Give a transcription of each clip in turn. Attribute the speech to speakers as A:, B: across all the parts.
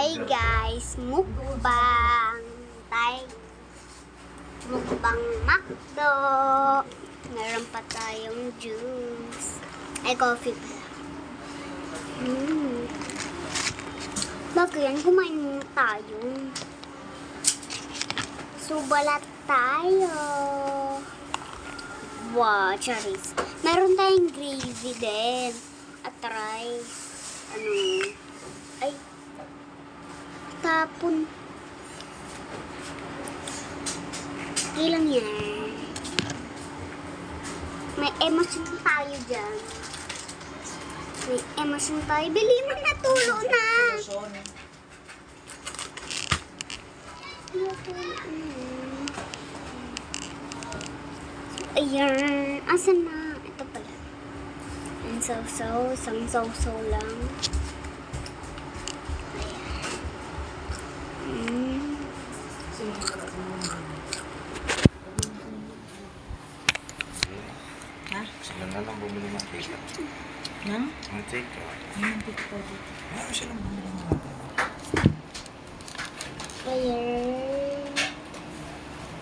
A: Hi guys, mukbang. Mukbang McDo. Meron pa tayong juice. Ay, coffee pala. Bago yan, kumain muna tayo. Subalat tayo. Wow, charis. Meron tayong gravy din. At rice. Ay, tapon. Ilang yan. May emosyon tayo dyan. May emosyon tayo. Bili mo na, tulo na. Ayan. Asan na? Ito pala. Ang saw-saw. Isang saw-saw lang.
B: Ha? Sila na lang bumili ng cake.
C: Nang?
B: Ang cake.
C: Ang cake po dito.
B: Sila lang bumili ng cake.
A: Ayan.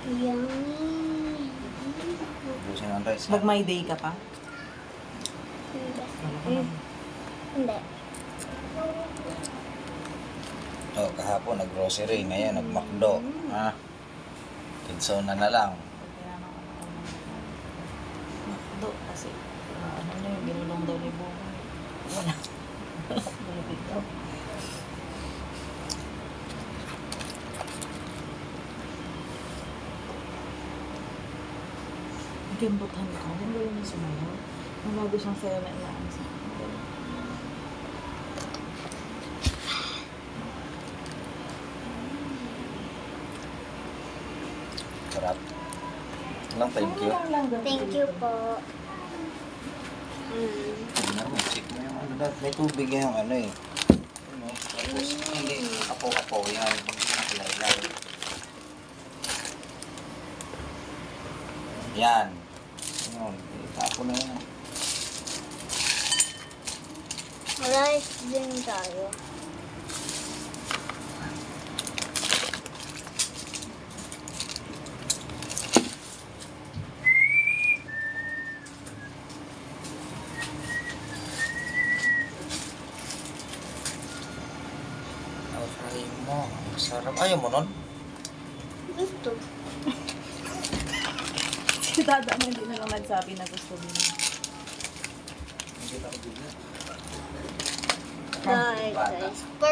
A: Yummy.
B: Ubusin ang rice.
C: Mag my day ka pa?
A: Hindi.
B: Oh, kahapon nag-grocery, ngayon nag-McDo. Ha? Kidsona na lang.
C: McDo kasi ano na yung binulong daw ni Bunga. Wala. Dito. Gimbutan ka. Diyan ba yun yung sumayaw? Ang bago siyang sayo na ilaan sa akin.
B: Sarap. Lang, thank you.
A: Thank you po.
B: Ano, may check mo yung ano dahil may tubig yung ano eh. Ano, tapos hindi apo-apo yan. Pag nakilay. Yan. Ano, tapo na yan.
A: Rice din tayo.
B: Fry mo. Sarap. Ayaw mo nun?
A: Gusto.
C: Si Dada na hindi na lang nagsabi na gusto niya.
B: Hindi ako bigla.
A: Guys.